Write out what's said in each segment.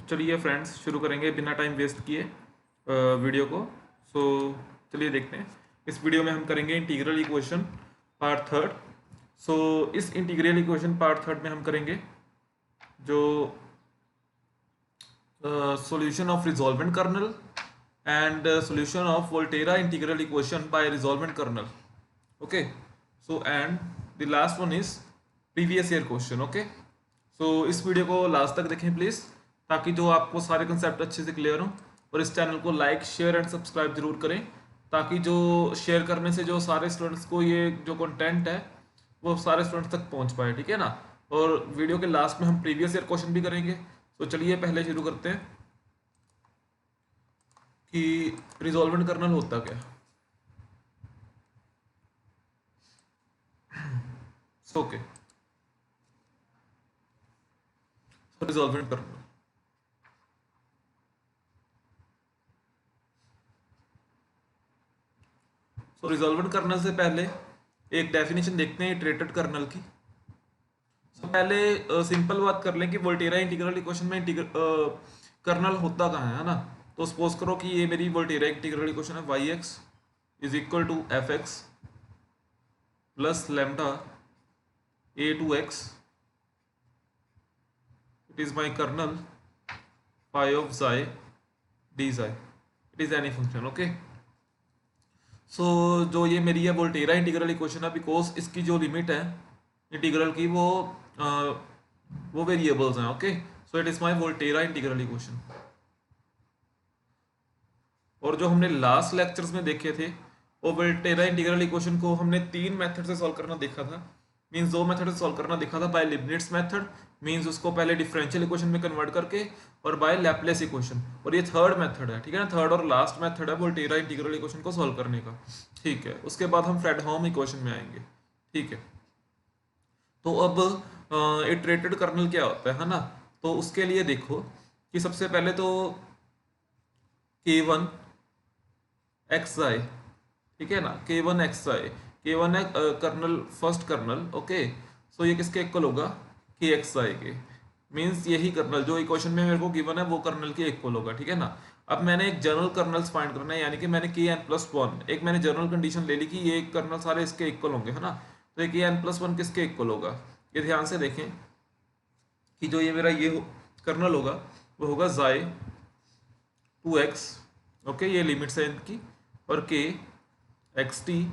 चलिए फ्रेंड्स, शुरू करेंगे बिना टाइम वेस्ट किए वीडियो को। सो चलिए देखते हैं। इस वीडियो में हम करेंगे इंटीग्रल इक्वेशन पार्ट थर्ड। सो इस इंटीग्रल इक्वेशन पार्ट थर्ड में हम करेंगे जो solution of resolvent kernel and solution of Volterra integral equation by resolvent kernel. Okay, so and the last one is previous year question. Okay, so इस video को last तक देखें please, ताकि जो आपको सारे कंसेप्ट अच्छे से क्लियर हो। और इस चैनल को लाइक शेयर एंड सब्सक्राइब जरूर करें, ताकि जो शेयर करने से जो सारे स्टूडेंट्स को ये जो कंटेंट है वो सारे स्टूडेंट्स तक पहुंच पाए, ठीक है ना। और वीडियो के लास्ट में हम प्रीवियस ईयर क्वेश्चन भी करेंगे। तो चलिए पहले शुरू करते हैं कि रिजॉल्वेंट कर्नल होता क्या है। Okay, resolvent kernel. So resolvent kernel से पहले एक डेफिनेशन देखते हैं इटरेटेड कर्नल की। तो पहले सिंपल बात कर लें कि वोल्टेरा इंटीग्रल इक्वेशन में कर्नल होता कहाँ है ना। तो सपोज करो कि ये मेरी वोल्टेरा इंटीग्रल इक्वेशन है, y x is equal to f x plus lambda a to x, it is my kernel phi of xi d xi, it is any function. Okay, so जो ये मेरी है Volterra integral equation है, because इसकी जो limit है integral की वो वेरिएबल्स हैं। Okay, so it is my Volterra integral equation. और जो हमने लास्ट लेक्चर्स में देखे थे वो वोल्टेरा इंटीग्रल इक्वेशन को हमने तीन मेथड से सॉल्व करना देखा था। मींस दो मेथड से सॉल्व करना देखा था, बाय लिबनिट्ज मेथड, मींस उसको पहले डिफरेंशियल इक्वेशन में कन्वर्ट करके, और बाय लैपलेस इक्वेशन। और ये थर्ड मेथड है, ठीक है ना, थर्ड और लास्ट मेथड है वोल्टेरा इंटीग्रल इक्वेशन को सॉल्व करने का। ठीक है, उसके बाद हम फ्रेडहोम इक्वेशन में आएंगे। ठीक है, तो अब इटरेटेड कर्नल क्या होता है ना। तो उसके लिए देखो कि सबसे पहले तो k1 xi, ठीक है ना, k1 xi, k1 है कर्नल, फर्स्ट कर्नल। ओके, सो ये किसके इक्वल होगा, के xi के। मींस यही कर्नल जो इक्वेशन में मेरे को गिवन है वो कर्नल के इक्वल होगा, ठीक है ना। अब मैंने एक जनरल कर्नल्स फाइंड करना है, यानी कि मैंने kn+1 एक मैंने जनरल कंडीशन ले ली कि ये कर्नल सारे इसके इक्वल होंगे, है ना। तो ये kn+1 किसके इक्वल होगा, ये ध्यान से देखें कि जो ये मेरा ये कर्नल होगा वो होगा जाई 2x। ओके, ये लिमिट्स है इनकी, और के एक्स टी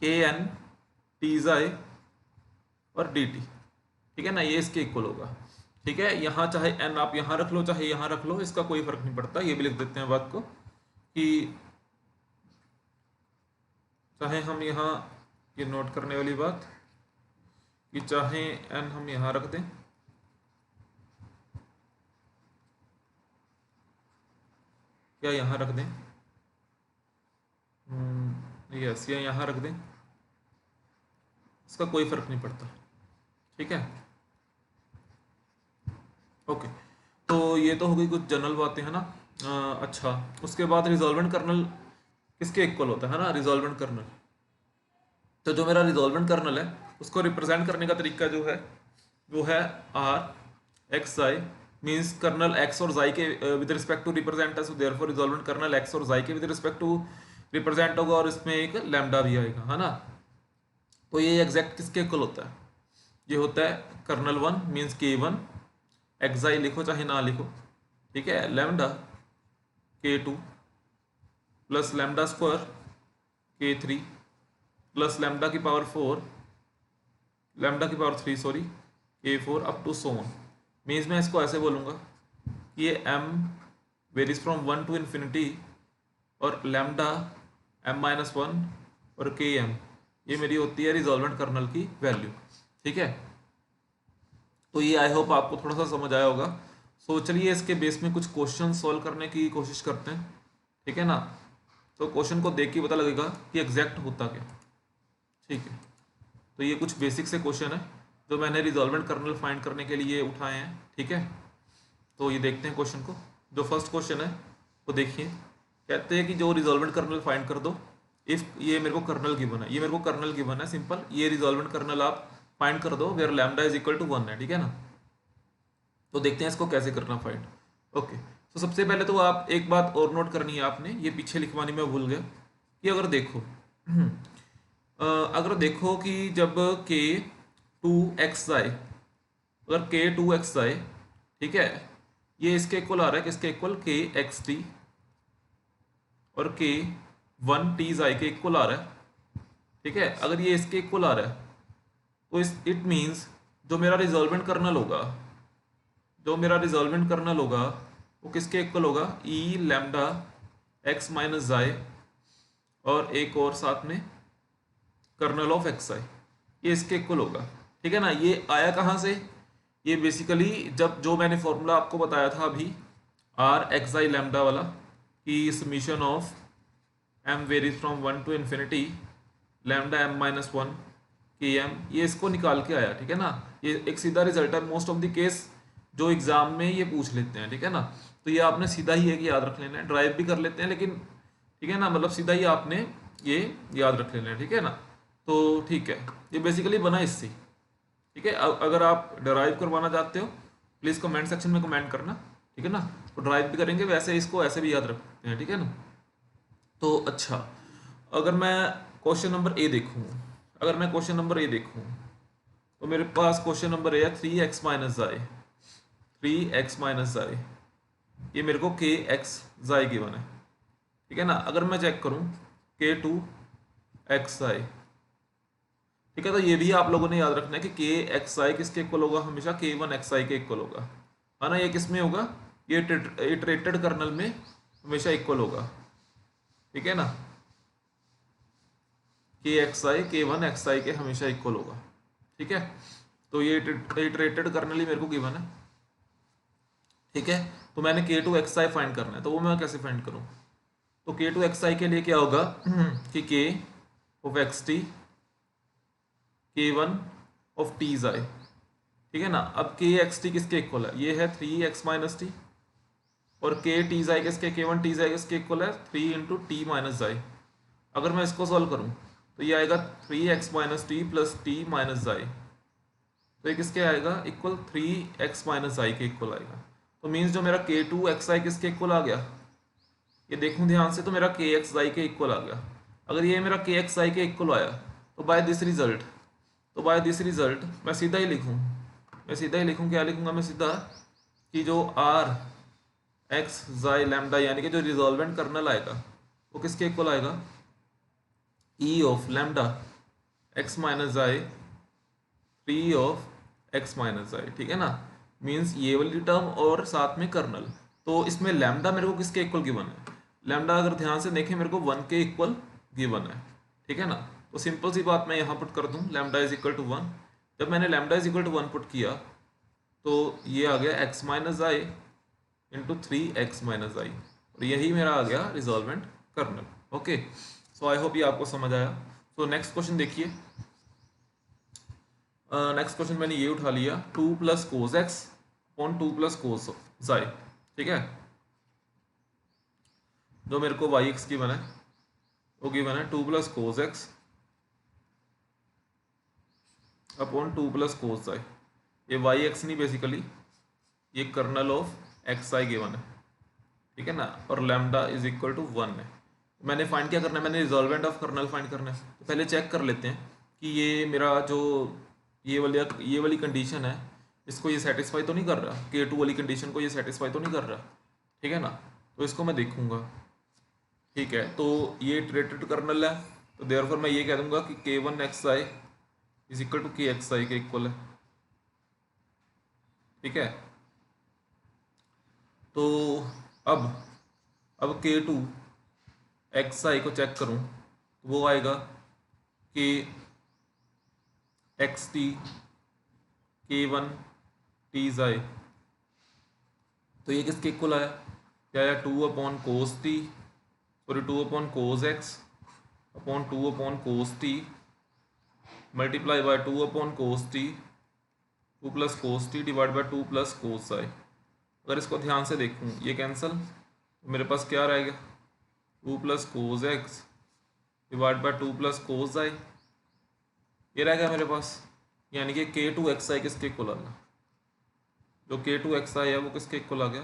के एन टी जाई और डी टी, ठीक है ना, ये इसके इक्वल होगा। ठीक है, यहाँ चाहे एन आप यहाँ रख लो चाहे यहाँ रख लो, इसका कोई फर्क नहीं पड़ता। ये भी लिख देते हैं बात को कि चाहे हम यहाँ, ये नोट करने वाली बात, कि चाहे एन हम यहाँ रख दें या यहाँ रख दें, यस, या यहाँ रख दें, इसका कोई फर्क नहीं पड़ता। ठीक है, ओके, तो ये तो हो गई कुछ जनरल बातें, है ना। अच्छा, उसके बाद रिजॉल्वेंट कर्नल किसके इक्वल होता है ना, रिजॉल्वेंट कर्नल। तो जो मेरा रिजॉल्वेंट कर्नल है उसको रिप्रेजेंट करने का तरीका जो है वो है R X I, means kernel X और जाई के विद रिस्पेक्ट टू रिप्रेजेंट है, so therefore resolvent kernel X और जाई के विद रिस्पेक्ट टू रिप्रेजेंट होगा, और इसमें एक लैम्डा भी आएगा, है ना। तो ये एग्जैक्ट किसके इक्वल होता है, ये होता है कर्नल 1 मीन्स k1 एक्साई, लिखो चाहे ना लिखो, ठीक है, lambda k2 plus lambda square k3 plus lambda की पावर 4, लैम्डा की power 3 sorry, k4 up to so on. Means मैं इसको ऐसे बोलूँगा कि ये m varies from 1 to infinity, और लैम्डा m-1 और km, ये मेरी होती है रिजॉल्वेंट कर्नल की वैल्यू। ठीक है, तो ये आई होप आपको थोड़ा सा समझ आया होगा। सो चलिए इसके बेस में कुछ क्वेश्चन सॉल्व करने की कोशिश करते हैं, ठीक है ना। तो क्वेश्चन को देख के पता लगेगा कि एग्जैक्ट होता क्या। ठीक है, तो ये कुछ बेसिक से क्वेश्चन है जो मैंने रिजॉल्वेंट कर्नल फाइंड करने के लिए उठाए हैं। ठीक है, तो ये देखते हैं क्वेश्चन को। जो फर्स्ट क्वेश्चन है वो देखिए, कहते हैं कि जो रिजॉल्वेंट कर्नल फाइंड कर दो इफ, ये मेरे को कर्नल गिवन है, ये मेरे को कर्नल गिवन है सिंपल, ये रिजॉल्वेंट कर्नल आप फाइंड कर दो where lambda is equal to 1 है, ठीक है ना। तो देखते हैं इसको कैसे करना फाइंड। ओके, तो सबसे पहले तो आप एक बात और नोट करनी है आपने, ये पीछे लिखवानी मैं भूल गया, कि अगर देखो अगर देखो कि जब के टू एक्स आए, अगर के टू एक्स आए, ठीक है, ये इसके इक्वल आ रहा है, किसके इक्वल, के एक्स टी, और के वन टीज आई के इक्वल आ रहा है, ठीक है। अगर ये इसके इक्वल आ रहा है तो इस इट मीन्स जो मेरा रिजॉल्वेंट कर्नल होगा, जो मेरा रिजॉल्वेंट कर्नल होगा वो किसके इक्वल होगा, ई लैम्डा एक्स माइनस जाए और एक और साथ में कर्नल ऑफ एक्स आई, ये इसके इक्वल होगा, ठीक है ना। ये आया कहाँ से, ये बेसिकली जब जो मैंने फॉर्मूला आपको बताया था अभी, आर एक्स आई लैम्डा वाला, कि summation of m varies from one to infinity lambda m minus one के एम, ये इसको निकाल के आया, ठीक है ना। ये एक सीधा रिजल्ट है, मोस्ट ऑफ द केस जो एग्जाम में ये पूछ लेते हैं, ठीक है ना। तो ये आपने सीधा ही है कि याद रख लेना है, ड्राइव भी कर लेते हैं लेकिन, ठीक है ना, मतलब सीधा ही आपने ये याद रख लेना है, ठीक है ना। तो ठीक है, ये बेसिकली बना इससे, ठीक है। अगर आप ड्राइव करवाना चाहते हो प्लीज़ कमेंट सेक्शन में कमेंट करना, ठीक है ना। तो ड्राइव भी करेंगे, वैसे इसको ऐसे भी याद रखते हैं, ठीक है ना। तो अच्छा, अगर मैं क्वेश्चन नंबर ए देखूँ, अगर मैं क्वेश्चन नंबर ए देखूँ तो मेरे पास क्वेश्चन नंबर ए है 3x माइनस जाए, 3x माइनस जाए, ये मेरे को के एक्स जाए गिवन है, ठीक है ना। अगर मैं चेक करूँ के टू एक्स आई, ठीक है, तो ये भी आप लोगों ने याद रखना है कि के एक्स आई किसके इक्वल होगा, हमेशा के वन एक्स आई के इक्वल होगा, है ना। ये किस में होगा, ये इटरेटेड कर्नल में हमेशा इक्वल होगा, ठीक है ना। के एक्स आई के वन एक्स आई के हमेशा इक्वल होगा, ठीक है। तो ये इटरेटेड कर्नल ही मेरे को गिवन है, ठीक है। तो मैंने के टू एक्स आई फाइंड करना है, तो वो मैं कैसे फाइंड करूँ, तो के टू एक्स आई के लिए क्या होगा कि के of x t k one of T I, ठीक है ना। अब के एक्स टी किसके इक्वल है, ये है 3x माइनस टी, और के टी आई किसके, के वन टी आई किसके इक्वल है, 3 इंटू टी माइनस आई। अगर मैं इसको सॉल्व करूँ तो ये आएगा 3x minus t plus t minus i, तो ये किसके आएगा, इक्वल 3x माइनस आई के इक्वल आएगा। तो मीन्स जो मेरा के टू एक्स आई किसके इक्वल आ गया, ये देखूं ध्यान से, तो मेरा के एक्स आई के इक्वल आ गया। अगर ये मेरा के एक्स आई के इक्वल आया तो बाय दिस रिजल्ट, तो बाय दिस रिजल्ट मैं सीधा ही लिखूं, मैं सीधा ही लिखूं, क्या लिखूंगा मैं सीधा, कि जो आर एक्स जाई लैम्डा यानी कि जो रिजॉल्वेंट कर्नल आएगा वो किसके इक्वल आएगा, ई ऑफ लैम्डा एक्स माइनस जाई 3 ऑफ एक्स माइनस जाई, ठीक है ना। मीन्स ये वाली टर्म और साथ में कर्नल, तो इसमें लैम्डा मेरे को किसके इक्वल गिवन है, लैम्डा अगर ध्यान से देखें मेरे को 1 के इक्वल गिवन है, ठीक है ना। तो सिंपल सी बात मैं यहाँ पुट कर दूँ, लैम्डा इज इक्वल टू 1। जब मैंने lambda is equal to 1 put किया तो ये आ गया x minus i into 3x minus i, और यही मेरा आ गया resolvent kernel. Okay, so I hope ये आपको समझ आया। तो नेक्स्ट क्वेश्चन देखिए, नेक्स्ट क्वेश्चन मैंने ये उठा लिया, 2 plus cos x upon 2 plus cos xi, ठीक है। जो मेरे को वाई एक्स गिवन है वो गिवन है 2 plus cos x upon 2 plus cos xi. ये वाई एक्स नहीं, बेसिकली ये kernel of x i given है, ठीक है ना, और लैम्डा इज इक्वल टू 1 है। मैंने फाइंड क्या करना है, मैंने रिजॉल्वेंट ऑफ कर्नल फाइंड करना है। तो पहले चेक कर लेते हैं कि ये मेरा जो ये वाली कंडीशन है इसको ये सेटिस्फाई तो नहीं कर रहा, के टू वाली कंडीशन को ये सेटिस्फाई तो नहीं कर रहा, ठीक है ना। तो इसको मैं देखूंगा, ठीक है। तो ये इटरेटेड कर्नल है, तो देयरफॉर मैं ये कह दूंगा कि k one x i is equal to k x i के इक्वल है, ठीक है। तो अब के टू एक्स आई को चेक करूं तो वो आएगा कि x t k one t i, तो ये किसके इक्वल आया, क्या आया, 2 upon cos t, sorry 2 upon cos x upon 2 upon cos t multiply by 2 upon cos t 2 plus cos t divide by 2 plus cos i. अगर इसको ध्यान से देखूं ये कैंसिल, तो मेरे पास क्या रहेगा, 2 plus cos x divide by 2 plus cos i, ये रहेगा मेरे पास, यानी कि के टू एक्स आई किसके इक्वल आएगा, जो k2xi है वो किसके इक्वल आ गया,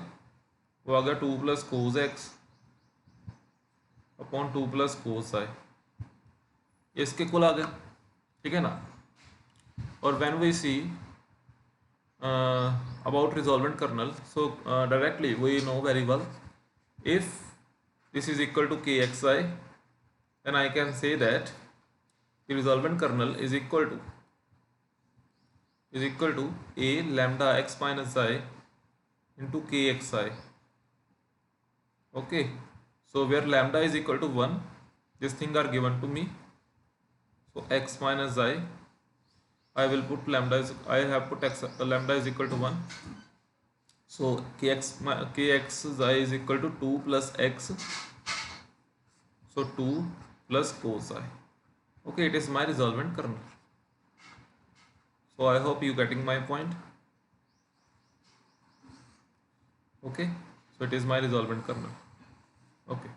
वो आ गया 2 + cos x upon 2 + cos i, ये इसके इक्वल आ गया, ठीक है ना। और when we see about resolvent kernel, so directly we know very well, if this is equal to kxi, then I can say that the resolvent kernel is equal to a lambda x minus I into kxi. Okay, so where lambda is equal to 1, this thing are given to me, so x minus I will put lambda is, I have put x lambda is equal to 1, so kxi is equal to 2 plus x, so 2 plus cos I. Okay, it is my resolvent kernel. So I hope you getting my point. Okay, so it is my resolvent kernel. Okay,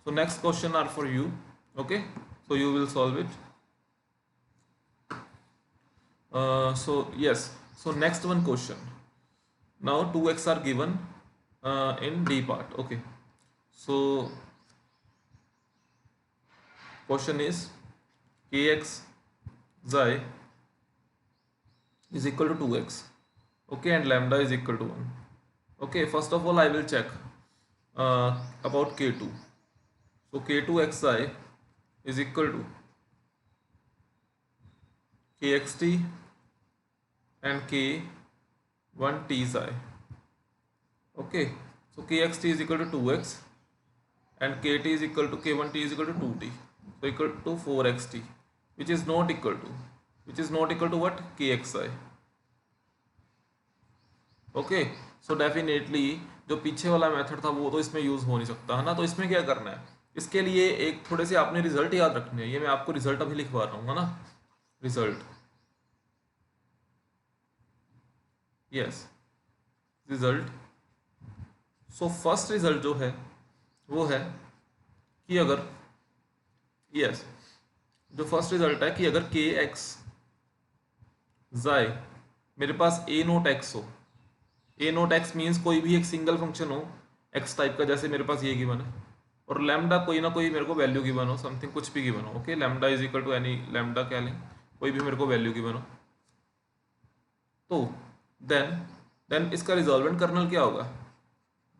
so next question are for you. Okay, so you will solve it. So yes, so next one question. Now 2x are given in D part. Okay, so question is kx xi is equal to 2x, okay, and lambda is equal to 1. Okay, first of all I will check about k2. So k2xi is equal to kxt and k1txi. Okay, so kxt is equal to 2x and kt is equal to k1t is equal to 2t, so equal to 4xt, which is not equal to what, kxi. Okay, so definitely जो पीछे वाला method था वो तो इसमें use हो नहीं सकता है ना। तो इसमें क्या करना है, इसके लिए एक थोड़े से आपने रिजल्ट याद रखने हैं। ये मैं आपको रिजल्ट अभी लिखवा रहा हूँ, है ना, result, yes result. So first result जो है वो है कि अगर, यस जो फर्स्ट रिजल्ट है कि अगर के एक्स जाए मेरे पास ए नोट एक्स हो, ए नोट एक्स मीन्स कोई भी एक सिंगल फंक्शन हो एक्स टाइप का, जैसे मेरे पास ये गिवन है, और लैम्डा कोई ना कोई मेरे को वैल्यू गिवन हो, समथिंग कुछ भी गिवन हो। Okay, lambda is equal to any lambda क्या लें, कोई भी मेरे को वैल्यू गिवन हो, तो देन इसका रिजॉल्वेंट कर्नल क्या होगा,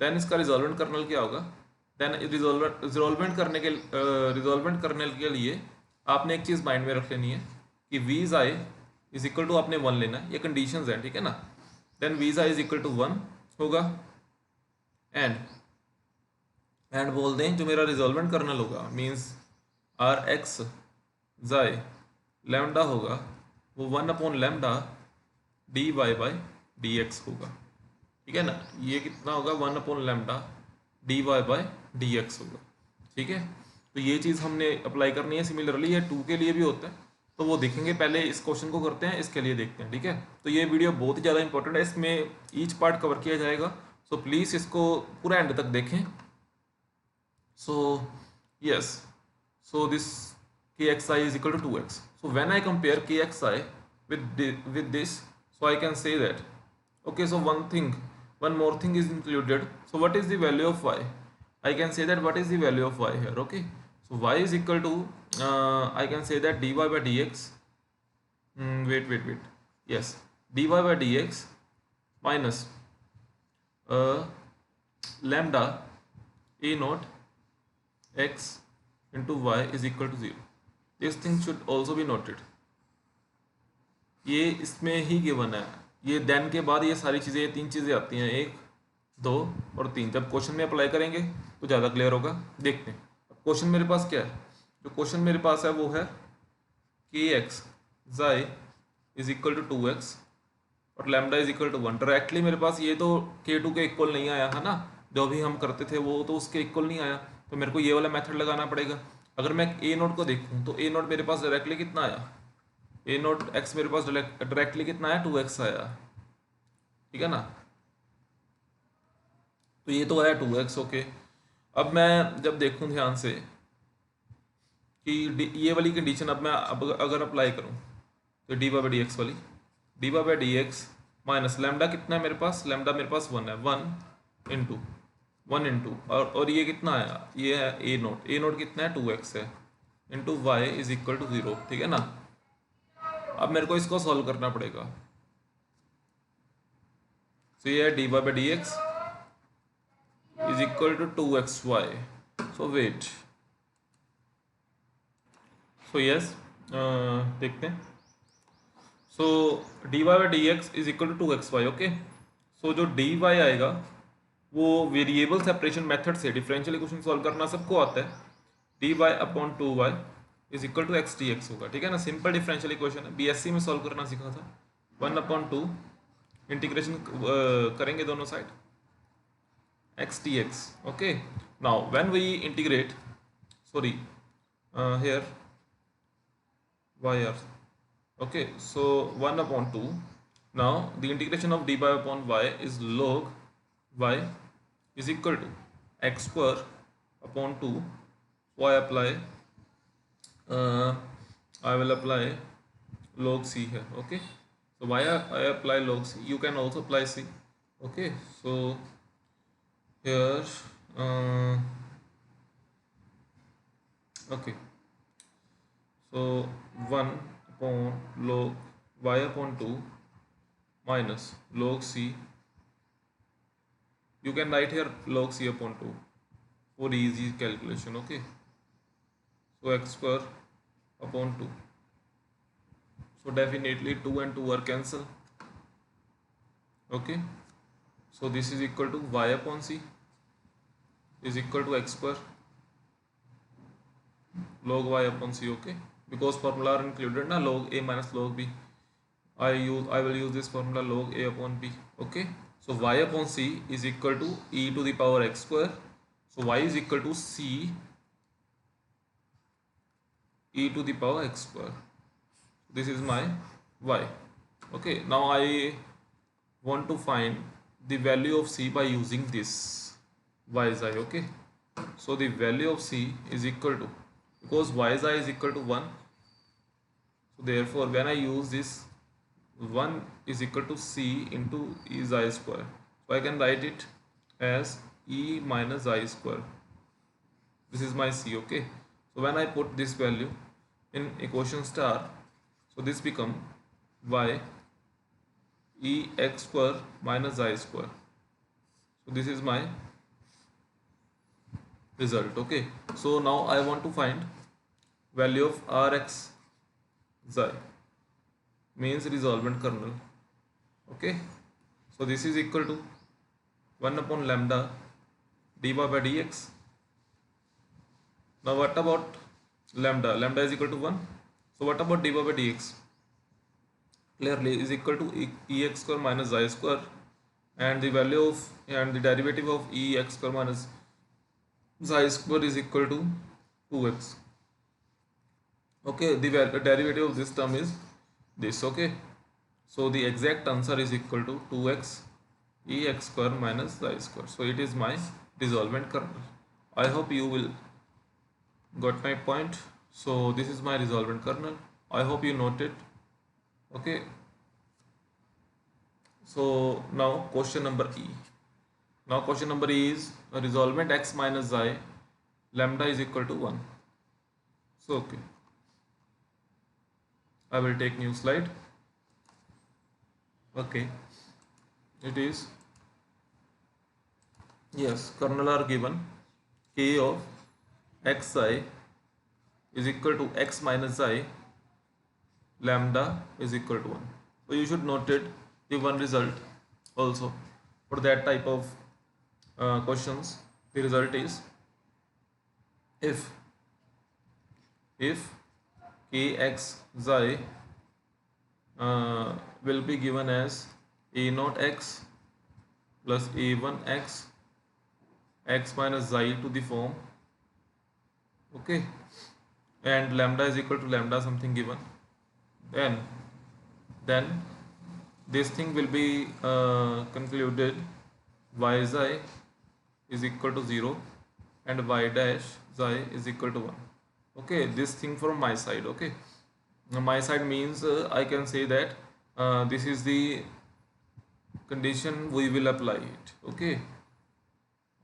देन रिजॉल्वेंट करने के लिए आपने एक चीज़ माइंड में रख लेनी है कि v i is equal to आपने 1 लेना है, ये कंडीशंस हैं, ठीक है ना। Then v i is equal to 1 होगा, एंड बोल दें जो मेरा रिजॉल्वेंट कर्नल होगा means r x xi lambda होगा वो 1 upon lambda d y by d x होगा, ठीक है ना। ये कितना होगा, 1 upon lambda d y by d x होगा, ठीक है। तो ये चीज़ हमने अप्लाई करनी है। सिमिलरली ये 2 के लिए भी होता है, तो वो देखेंगे, पहले इस क्वेश्चन को करते हैं, इसके लिए देखते हैं, ठीक है। तो ये वीडियो बहुत ही ज़्यादा इंपॉर्टेंट है, इसमें ईच पार्ट कवर किया जाएगा, सो प्लीज़ इसको पूरा एंड तक देखें। So yes, so this k x i is equal to 2x, so when I compare k x i with this, so I can say that, okay, so one more thing is included. So what is the value of y? I can say that what is the value of y here, okay. So y is equal to I can say that dy by dx, wait, yes, dy by dx minus lambda a naught x into y is equal to 0. This thing should also be noted. ये इसमें ही given है, ये then के बाद ये सारी चीज़ें, ये 3 चीज़ें आती हैं, 1 2 और 3। जब क्वेश्चन में अप्लाई करेंगे तो ज़्यादा क्लियर होगा। देखते हैं अब क्वेश्चन मेरे पास क्या है। जो क्वेश्चन मेरे पास है वो है के एक्स जाई इज इक्वल टू 2x और lambda is equal to 1। Directly मेरे पास ये तो k2 के इक्वल नहीं आया है ना, जो भी हम करते थे वो तो उसके इक्वल नहीं आया, तो मेरे को ये वाला मेथड लगाना पड़ेगा। अगर मैं ए नोट को देखूँ तो ए नोट मेरे पास डायरेक्टली कितना आया, ए नोट एक्स मेरे पास डायरेक्टली कितना आया, 2x आया, ठीक है ना। तो ये तो आया 2x, ओके। अब मैं जब देखूं ध्यान से कि ये वाली कंडीशन अब मैं अगर अप्लाई करूं, तो d y by d x वाली, d y by d x minus lambda कितना है मेरे पास, लैम्डा मेरे पास 1 है, 1 इंटू और ये कितना है, ये है ए नोट कितना है 2x है, into y is equal to 0, ठीक है ना। अब मेरे को इसको सॉल्व करना पड़ेगा। तो ये है d y by d x is equal to 2xy। So wait, so yes देखते हैं। सो d y by d x is equal to 2xy, okay. So जो डी वाई आएगा वो वेरिएबल सेपरेशन मेथड से डिफरेंशियल इक्वेशन सॉल्व करना सबको आता है। D y upon 2y is equal to x d x होगा, ठीक है ना। सिंपल डिफरेंशियल इक्वेशन है, बीएससी में सॉल्व करना सीखा था। 1/2 इंटीग्रेशन करेंगे दोनों side x d x, okay. Now when we integrate, sorry here y r, okay, so 1/2, now the integration of dy upon y is log y is equal to x square upon 2, so I will apply log c here, okay। So why I apply log c, you can also apply c, okay। So here okay, so 1 upon log y upon 2 minus log c, you can write here log c upon 2 for easy calculation, okay। So x square upon 2, so definitely 2 and 2 are cancel, okay। So this is equal to y upon c is equal to x square log y upon c, okay, because formula are included na, log a minus log b. I will use this formula log a upon b, okay। So y upon c is equal to e to the power x square, so y is equal to c e to the power x square, this is my y, okay। Now I want to find the value of c by using this yi, okay। So the value of c is equal to, because yi is equal to 1, so therefore when I use this 1 is equal to c into e I square, so I can write it as e minus I square, this is my c, okay। So when I put this value in equation star, so this become y e x square minus I square, so this is my result, okay। So now I want to find value of rx xi, means resolvent kernel, okay। So this is equal to 1 upon lambda dy by dx. Now what about lambda? Lambda is equal to 1, so what about dy by dx? Clearly is equal to ex square minus xi square, and the value of and the derivative of ex square minus xi square is equal to 2x, okay। The derivative of this term is this, okay। So the exact answer is equal to 2x ex square minus xi square, so it is my resolvent kernel. I hope you will got my point. So this is my resolvent kernel, I hope you noted, okay। So now question number E. Now question number E is a resolvent x minus xi lambda is equal to 1. So okay, I will take new slide, okay। It is, yes, kernel are given k of xi is equal to x minus xi lambda is equal to 1. So you should note it, the one result also for that type of questions. The result is if kx xi will be given as a naught x plus a1 x x minus xi to the form, okay, and lambda is equal to lambda something given, then this thing will be concluded y xi is equal to 0 and y dash xi is equal to 1, okay। This thing from my side, okay। my side means I can say that this is the condition we will apply it. Okay.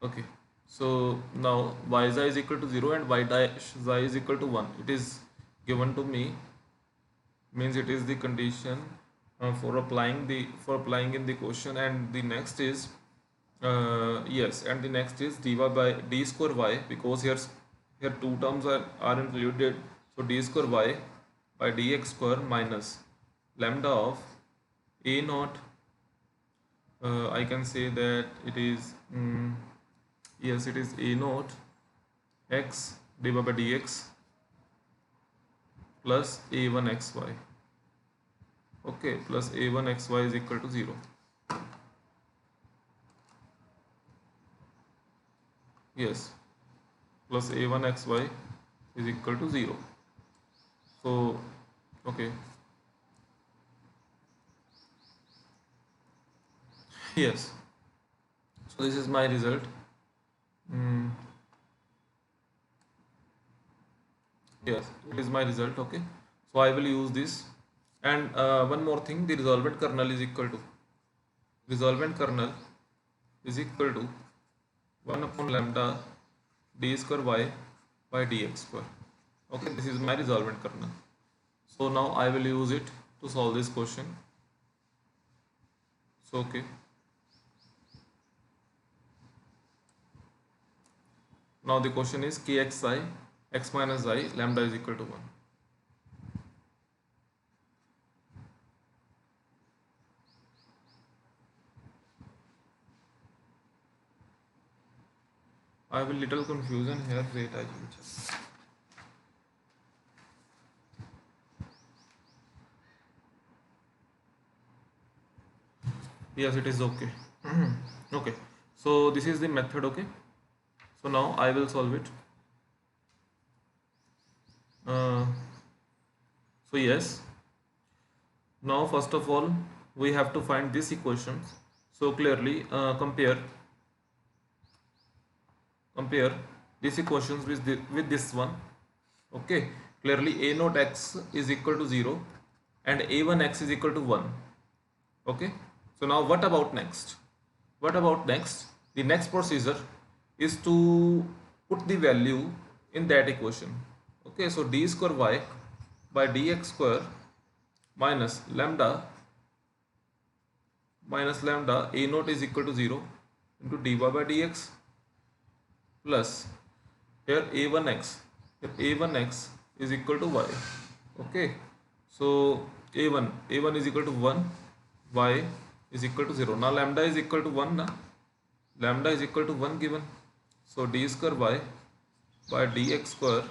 Okay. So now y is equal to 0 and y dash xi is equal to 1. It is given to me, means it is the condition for applying in the question. And the next is yes, and the next is dy by d square y, because here two terms are included. So d square y by dx square minus lambda of a naught, I can say that it is yes, it is a naught x dy by dx plus a1 xy. Okay, plus a1 xy is equal to 0. Yes, plus a1 xy is equal to 0. So okay, yes, so this is my result. Mm, yes, it is my result. Okay, so I will use this. And one more thing, the resolvent kernel is equal to 1 upon lambda d square y by dx square. Okay, this is my resolvent kernel. So now I will use it to solve this question. So okay, now the question is kxi x minus I lambda is equal to 1. I have a little confusion here. Wait, I will check. Yes, it is okay. Okay, so this is the method. Okay, so now I will solve it. So yes, now first of all we have to find this equations. So clearly compare these equations with this one. Okay, clearly a naught x is equal to 0 and a1 x is equal to 1. Okay, so now what about next? The next procedure is to put the value in that equation. Okay, so d square y by dx square minus lambda a naught is equal to 0 into dy by dx plus here a1x is equal to y. Okay, so a1 is equal to 1, y is equal to 0. Now lambda is equal to 1 na? Lambda is equal to 1 given, so d square y by dx square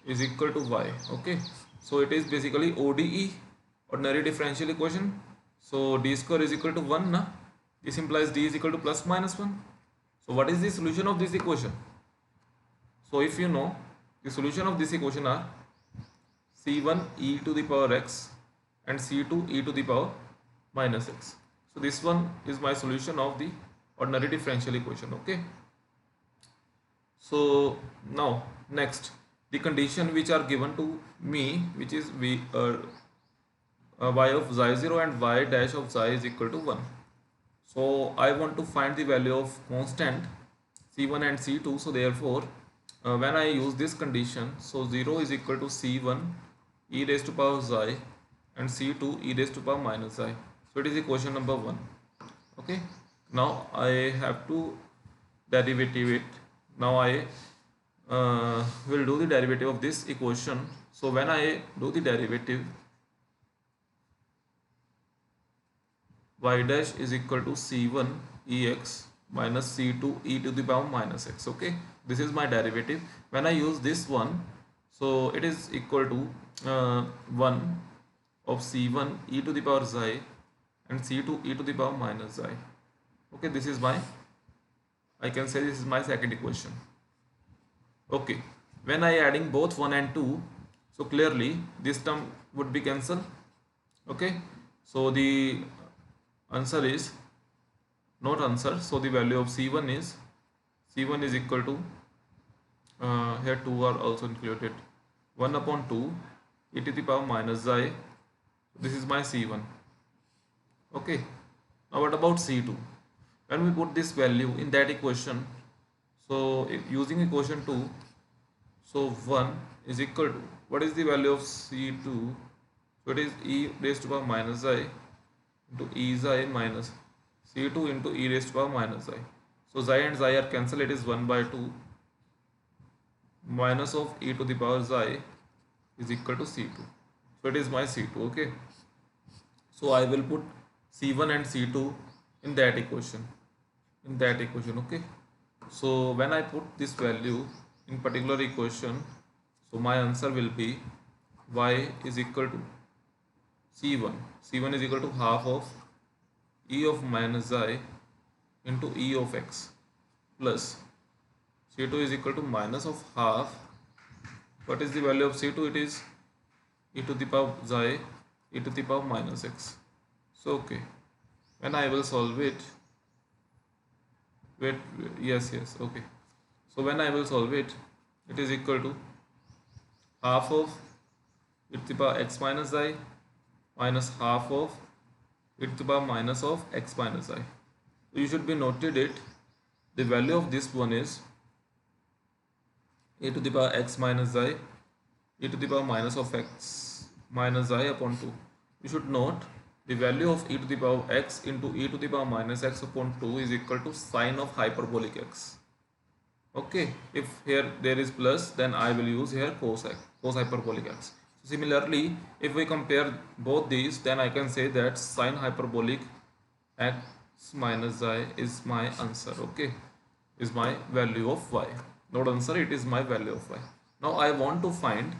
is equal to y. Okay, so it is basically ODE, ordinary differential equation. So d square is equal to 1 na? This implies d is equal to plus minus 1. So what is the solution of this equation? So if you know, the solution of this equation are c1 e to the power x and c2 e to the power minus x. So this one is my solution of the ordinary differential equation. Okay, so now next, the condition which are given to me, which is y of xi0 and y dash of xi is equal to 1. So I want to find the value of constant c1 and c2. So therefore when I use this condition, so 0 is equal to c1 e raised to power xi and c2 e raised to power minus xi. So it is equation number 1. Okay, now I have to derivative it. Now I will do the derivative of this equation. So when I do the derivative, y dash is equal to c1 ex minus c2 e to the power minus x. Okay, this is my derivative. When I use this one, so it is equal to 1 of c1 e to the power xi and c2 e to the power minus xi. Okay, this is my, I can say this is my second equation. Okay, when I adding both 1 and 2, so clearly this term would be cancelled. Okay, so the answer is not answer. So the value of c1 is equal to here 2 are also included, 1 upon 2 e to the power minus xi. This is my C1. Okay. Now what about C2? When we put this value in that equation, so if using equation 2, so 1 is equal to, what is the value of C2? So it is e raised to power minus I into e xi minus C2 into e raised to power minus I. So xi and xi are cancelled, it is 1 by 2 minus of e to the power xi is equal to C2. So it is my C2, okay. So I will put C1 and C2 in that equation, okay. So when I put this value in particular equation, so my answer will be y is equal to C1. C1 is equal to half of e of minus I into e of x plus C2 is equal to minus of half. What is the value of C2? It is e to the power xi e to the power minus x. So okay, when I will solve it, wait, yes, okay. So when I will solve it, it is equal to half of e to the power x minus I minus half of e to the power minus of x minus I. So you should be noted it. The value of this one is e to the power x minus I e to the power minus of x minus I upon 2. You should note the value of e to the power x into e to the power minus x upon 2 is equal to sine of hyperbolic x. Okay, if here there is plus, then I will use here cos hyperbolic x. So similarly, if we compare both these, then I can say that sine hyperbolic x minus I is my answer, okay, is my value of y. Not answer, it is my value of y. Now I want to find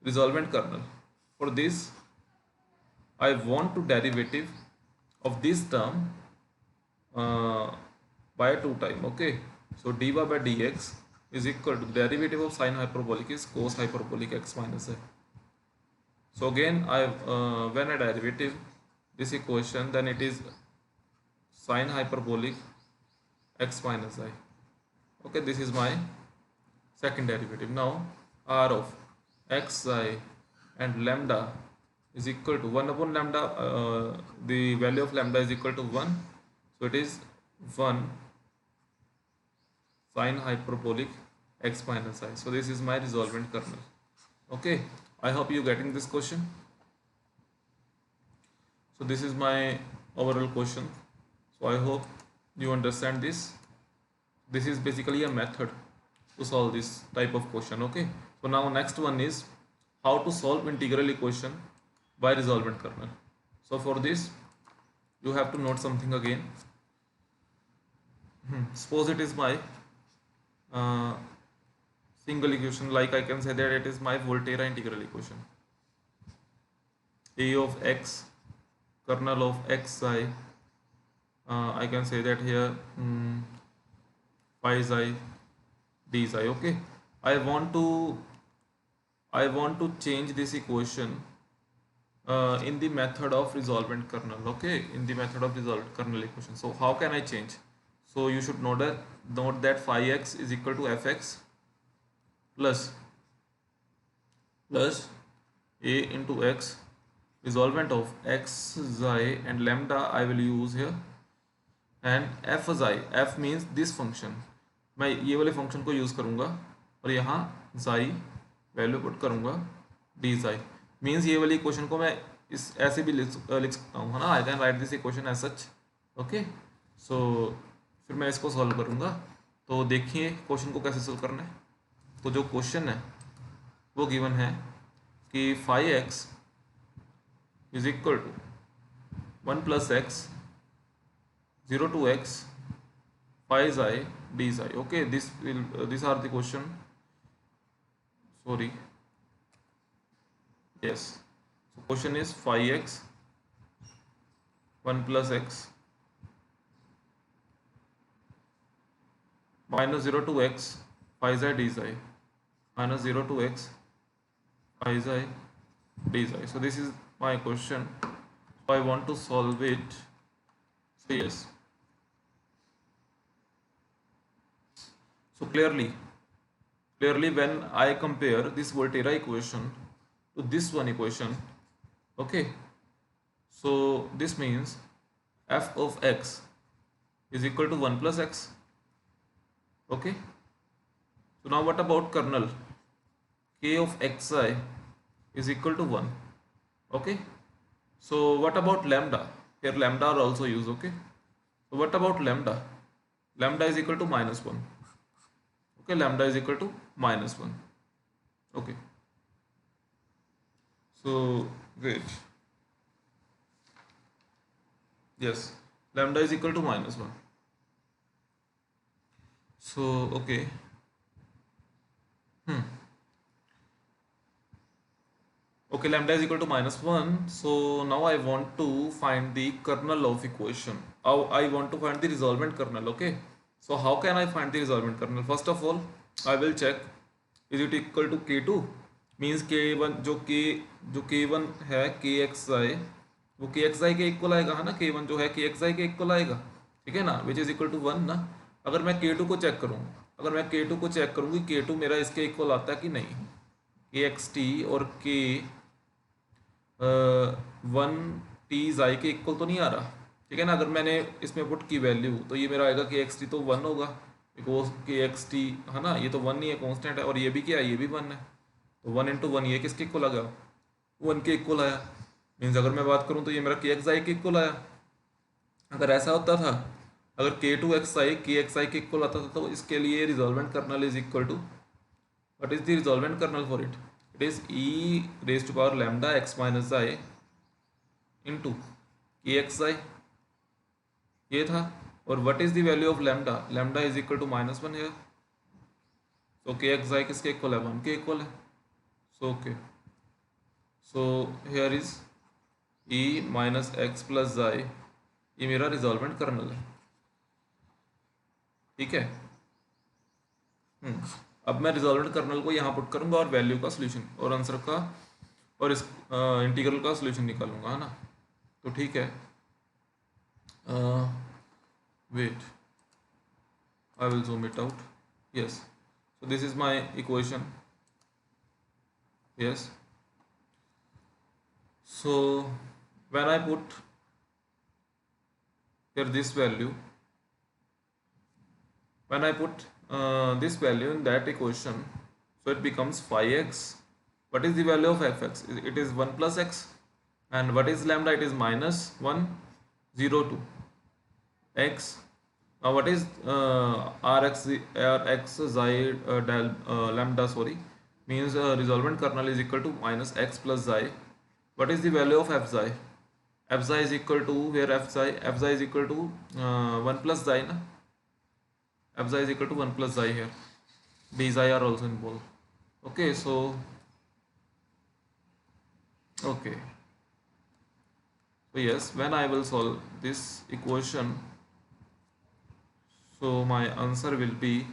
resolvent kernel. For this, I want to derivative of this term by 2 time, okay. So dy by dx is equal to the derivative of sine hyperbolic is cos hyperbolic x minus I. So again, when I derivative this equation, then it is sine hyperbolic x minus I. Okay, this is my second derivative. Now r of xi and lambda is equal to 1 upon lambda, the value of lambda is equal to 1. So it is 1 sine hyperbolic x minus I. So this is my resolvent kernel. Okay, I hope you getting this question. So this is my overall question. So I hope you understand this. This is basically a method to solve this type of question, okay. So now next one is how to solve integral equation by resolvent kernel. So for this you have to note something again. Suppose it is my single equation, like I can say that it is my Volterra integral equation. A of x kernel of xi, I can say that here phi xi d xi, okay. I want to change this equation in the method of resolvent kernel, okay, in the method of resolvent kernel equation. So how can I change? So you should note that phi x is equal to fx plus a into x resolvent of x xi and lambda I will use here, and f xi, f means this function, मैं ये वाले function को use करूँगा और यहाँ xi value put करूँगा D xi, means ये वाली इक्वेशन को मैं इस ऐसे भी लिख सकता हूँ, है ना, I can write this equation as such, okay. So फिर मैं इसको सॉल्व करूँगा. तो देखिए क्वेश्चन को कैसे सॉल्व करना है. तो जो क्वेश्चन है वो गिवन है कि phi x is equal to 1 plus x 0 to x phi xi d xi, okay. These are the question, sorry, yes. So question is phi x 1 plus x minus 0 to x phi xi d xi minus 0 to x phi xi d xi. So this is my question. So I want to solve it. So yes. So clearly when I compare this Volterra equation to this one equation. Okay, so this means f of x is equal to 1 plus x. Okay, so now what about kernel? K of xi is equal to 1. Okay, so what about lambda? Here lambda are also used. Okay, so what about lambda? Lambda is equal to minus 1. Okay, lambda is equal to minus 1. Okay, so wait, yes, lambda is equal to minus 1. So okay, okay, lambda is equal to minus 1. So now I want to find the kernel of equation. I want to find the resolvent kernel. Okay, so how can I find the resolvent kernel? First of all, I will check is it equal to k2, means k1 जो k1 है kxi वो kxi के equal आएगा है ना, k1 जो है kxi के इक्वल आएगा, ठीक है ना, विच इज इक्वल टू 1 ना. अगर मैं k2 को चेक करूँ, अगर मैं k2 को चेक करूँगी k2 मेरा इसके इक्वल आता है कि नहीं, kxt और k 1t के इक्वल तो नहीं आ रहा, ठीक है ना. अगर मैंने इसमें पुट की वैल्यू तो ये मेरा आएगा kxt तो 1 होगा, बिकॉज kxt है ना, ये तो 1 नहीं है, कांस्टेंट है, और ये भी क्या है, ये भी 1 है, तो 1 इंटू 1 ये किसके इक्वल आ गया, 1 के इक्वल आया. मीन्स अगर मैं बात करूँ तो ये मेरा kxi के इक्वल आया. अगर ऐसा होता था, अगर k2xi kxi के इक्वल आता था, तो इसके लिए resolvent kernel is equal to, what is the resolvent kernel for it, it is e raise to power lambda x minus i into kxi, ये था. और what is the value of lambda, lambda is equal to minus 1 है, तो kxi किसके equal है, 1 के equal है. So okay, so here is e minus x plus i, ये मेरा रिजॉल्वेंट कर्नल है, ठीक है. अब मैं रिजॉल्वेंट कर्नल को यहाँ पुट करूँगा और वैल्यू का सोल्यूशन और आंसर का और इस इंटीग्रल का सोल्यूशन निकालूंगा, है ना. तो ठीक है, wait, I will zoom it out. Yes, so this is my equation. Yes, so when I put here this value, when I put this value in that equation, so it becomes 5x. What is the value of fx, it is 1 plus x, and what is lambda, it is minus 1 0 2 x. Now what is rx xi del lambda, sorry, means resolvent kernel is equal to minus x plus xi. What is the value of fxi, fxi is equal to, where fxi is equal to 1 plus xi na, fxi is equal to 1 plus xi, here dxi are also involved. Okay, so okay, so yes, when I will solve this equation, so my answer will be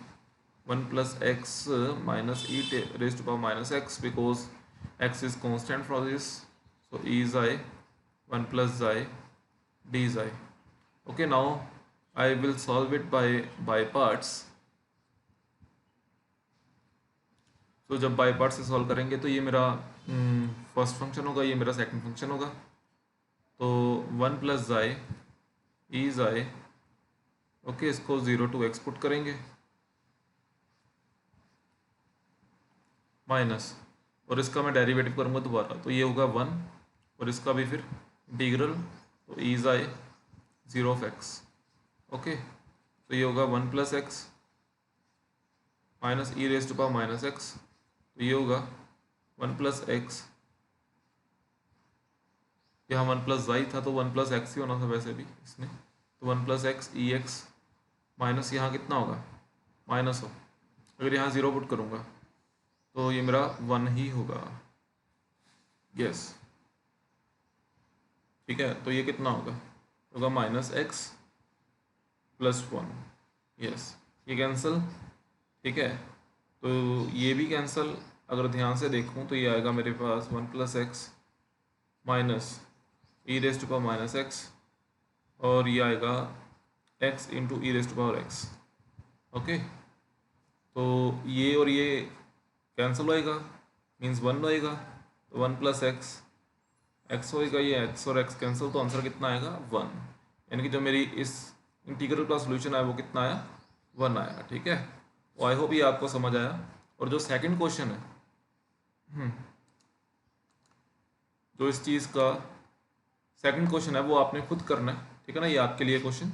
1 plus x minus e raised to power minus x, because x is constant for this, so e is I 1 plus xi d xi. Okay, now I will solve it by parts. तो जब by part से solve करेंगे तो ये मेरा first function होगा, ये मेरा सेकंड फंक्शन होगा. तो 1 plus xi e xi, okay, इसको 0 to x पुट करेंगे, माइनस, और इसका मैं डेरिवेटिव करूँगा दोबारा, तो ये होगा 1, और इसका भी फिर इंटीग्रल, तो e xi 0 of x. Okay, तो ये होगा 1 plus x minus e raise to power minus x, तो ये होगा 1 प्लस एक्स, यहाँ 1 प्लस वाई था तो 1 प्लस एक्स ही होना था वैसे भी इसने, तो 1 प्लस एक्स ई एक्स माइनस यहाँ कितना होगा, माइनस हो, अगर यहाँ 0 पुट करूँगा तो ये मेरा 1 ही होगा. यस, ठीक है, तो ये कितना होगा माइनस एक्स प्लस 1. यस, ये कैंसिल, ठीक है, तो ये भी कैंसिल. अगर ध्यान से देखूँ तो ये आएगा मेरे पास 1 plus x minus e raise to power minus x, और ये आएगा x into e raise to power x. Okay, तो ये और ये कैंसिल होएगा, मीन्स 1 होएगा, तो 1 प्लस एक्स होएगा, ये एक्स और एक्स कैंसिल, तो आंसर कितना आएगा 1। यानी कि जो मेरी इस इंटीग्रल का सोल्यूशन आया वो कितना आया 1 आया। ठीक है, तो आई होप ये आपको समझ आया। और जो सेकंड क्वेश्चन है, जो इस चीज़ का सेकंड क्वेश्चन है वो आपने खुद करना है। ठीक है ना, ये आपके लिए क्वेश्चन,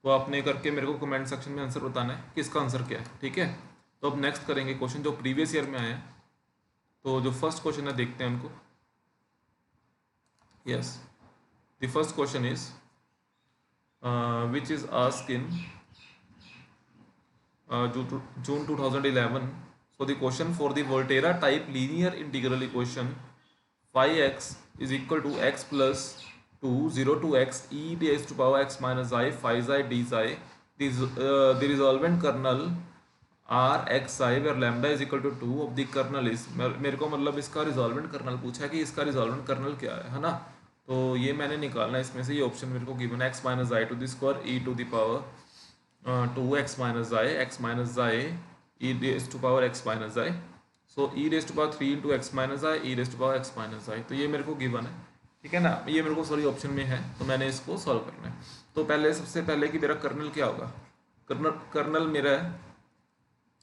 तो आपने करके मेरे को कमेंट सेक्शन में आंसर बताना है कि इसका आंसर क्या है। ठीक है, तो अब नेक्स्ट करेंगे क्वेश्चन जो प्रीवियस ईयर में आए हैं। तो जो फर्स्ट क्वेश्चन है देखते हैं उनको। Yes, the first question is which is asked in June 2011. So the question for the Volterra type linear integral equation phi x is equal to x plus 2 0 to x e raised to power x minus I phi xi d xi. The resolvent kernel r x i where lambda is equal to 2 of the kernel is, मेरे को मतलब इसका रिजॉल्वेंट colonel पूछा है कि इसका रिजॉल्वेंट colonel क्या है ना। तो ये मैंने निकालना है इसमें से, ये ऑप्शन मेरे को गिवन है x minus i to the square e to the power 2x minus i e raised to power x minus i. So e raised to power 3 into x minus i e raised to power x minus i. तो ये मेरे को given है। ठीक है ना, ये मेरे को सॉरी ऑप्शन में है, तो मैंने इसको सॉल्व करना है। तो पहले सबसे पहले कि मेरा कर्नल क्या होगा, कर्नल मेरा है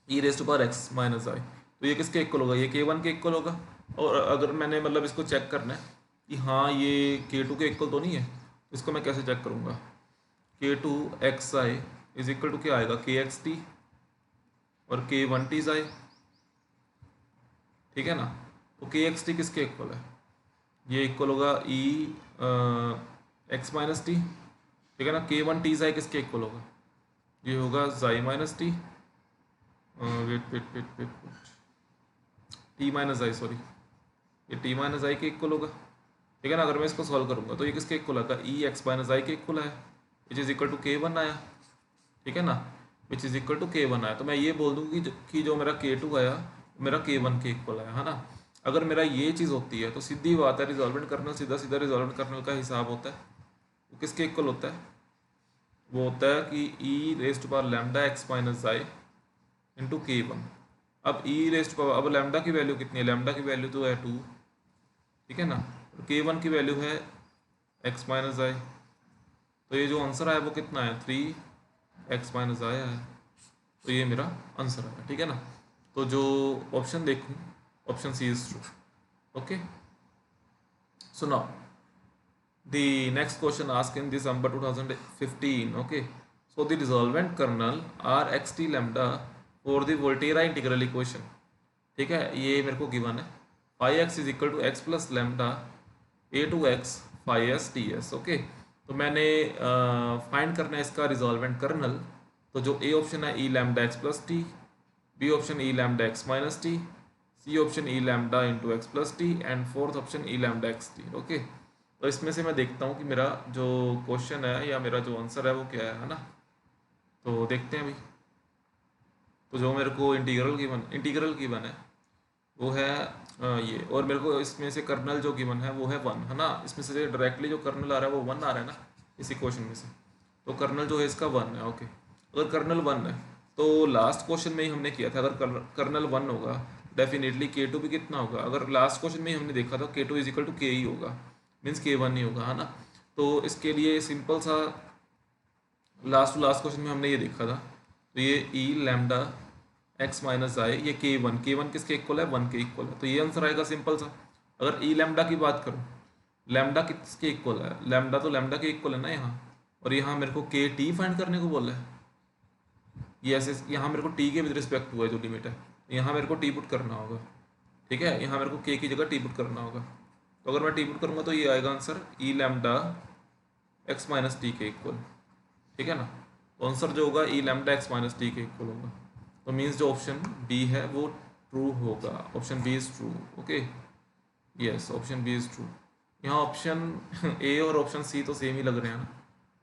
e raised to power x minus i। तो ये किसके इक्वल होगा, ये k1 के इक्वल होगा। और अगर मैंने मतलब इसको चेक करना है कि हाँ ये k2 के इक्वल तो नहीं है, तो इसको मैं कैसे चेक करूँगा, k2 xi is equal to क्या आएगा के एक्स टी और के वन टी जाए। ठीक है ना, तो के एक्स टी किसके इक्वल है, ये इक्वल होगा ई एक्स माइनस टी। ठीक है ना, के वन टी जाए किसके इक्वल होगा, ये होगा xi minus t, wait wait wait wait t minus i, sorry ये टी माइनस आई के इक्वल होगा। ठीक है ना, अगर मैं इसको सॉल्व करूँगा तो ये किसके इक्वल आएगा, ई एक्स माइनस आई के इक्वल है, विच इज इक्वल टू के वन आया। ठीक है ना, विच इज इक्वल टू के वन आया। तो मैं ये बोल दूँ कि जो मेरा के टू आया मेरा के वन के इक्वल आया है ना। अगर मेरा ये चीज़ होती है तो सीधी बात है, रिजॉल्वेंट कर्नल सीधा सीधा रिजॉल्वेंट कर्नल का हिसाब होता है। वो किसके इक्वल होता है, वो होता है कि e raised power lambda x minus i into k one. अब ई रेस्ट पावर, अब लैम्डा की वैल्यू कितनी है, लैम्डा की वैल्यू तो है 2। ठीक है ना, के वन की वैल्यू है एक्स माइनस आई। तो ये जो आंसर आया वो कितना है 3x माइनस आया है, तो ये मेरा आंसर है। ठीक है ना, तो जो ऑप्शन देखूँ option c is true. Okay, so now the next question asked in December 2015। Okay, so the resolvent kernel r x t lambda for the Volterra integral equation. ठीक है, ये मेरे को गिवन है phi x is equal to x plus lambda a to x phi s t s. Okay, तो मैंने find करना है इसका रिजॉल्वेंट कर्नल। तो जो ए ऑप्शन है e lambda x plus t, b option e lambda x minus t, c option e lambda into x plus t and fourth option e lambda x t. Okay, तो इसमें से मैं देखता हूँ कि मेरा जो क्वेश्चन है या मेरा जो आंसर है वो क्या है ना। तो देखते हैं अभी। तो जो मेरे को इंटीग्रल गिवन है वो है ये, और मेरे को इसमें से कर्नल जो गिवन है वो है 1 है ना। इसमें से डायरेक्टली जो कर्नल आ रहा है वो 1 आ रहा है ना इस इक्वेशन में से, तो कर्नल जो है इसका 1 है। ओके, अगर कर्नल 1 है तो लास्ट क्वेश्चन में ही हमने किया था, अगर कर्नल 1 होगा डेफिनेटली K2 भी कितना होगा। अगर लास्ट क्वेश्चन में ही हमने देखा था K2 इज इक्वल टू के ही होगा, मीन्स K1 ही होगा है ना। तो इसके लिए सिंपल सा लास्ट क्वेश्चन में हमने ये देखा था, तो ये ई लैम्डा एक्स माइनस आई, ये के वन किसके इक्वल है 1 के इक्वल है, तो ये आंसर आएगा सिंपल सा। अगर ई लैम्डा की बात करूँ, लैम्डा किसके इक्वल है, लैम्डा तो लैम्डा के इक्वल है ना यहाँ, और यहाँ मेरे को के टी फाइंड करने को बोला है। ये ऐसे यहाँ मेरे को टी के विद रिस्पेक्ट हुआ है जो लिमिट है, यहाँ मेरे को टी पुट करना होगा। ठीक है, यहाँ मेरे को के की जगह टी पुट करना होगा। तो अगर मैं टी पुट करूँगा तो ये आएगा आंसर ई लैम्डा एक्स माइनस टी के इक्वल। ठीक है ना, तो आंसर जो होगा ई लैम्डा एक्स माइनस टी के इक्वल होगा। तो मीन्स जो ऑप्शन बी है वो ट्रू होगा, option b is true. Okay, yes option b is true. यहाँ ऑप्शन ए और ऑप्शन सी तो सेम ही लग रहे हैं ना,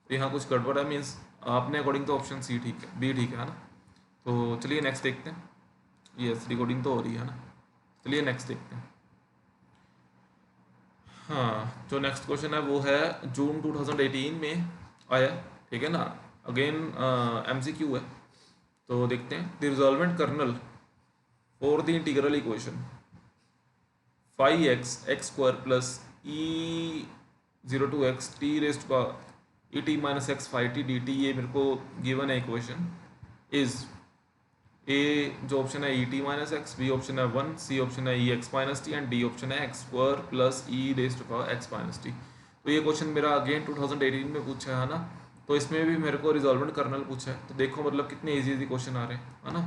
तो यहाँ कुछ गड़बड़ है, मीन्स आपने अकॉर्डिंग तो ऑप्शन सी ठीक है, बी ठीक है ना। तो चलिए नेक्स्ट देखते हैं। यस रिकॉर्डिंग तो हो रही है ना, चलिए नेक्स्ट देखते हैं। हाँ, जो नेक्स्ट क्वेश्चन है वो है जून 2018 में आया। ठीक है ना, अगेन MCQ है, तो देखते हैं। The resolvent kernel for the integral equation 5x x² plus e0 to x t e t-x 5t dt, ये मेरे को गिवन है इक्वेशन, इज ए जो ऑप्शन है e t-x, बी ऑप्शन है 1, सी ऑप्शन है e(x-t) एंड डी ऑप्शन है x² plus e(x-t). तो ये क्वेश्चन मेरा अगेन 2018 में पूछा है ना, तो इसमें भी मेरे को रिजॉल्वेंट कर्नल पूछा है, तो देखो मतलब कितने इजी इजी क्वेश्चन आ रहे हैं, है ना।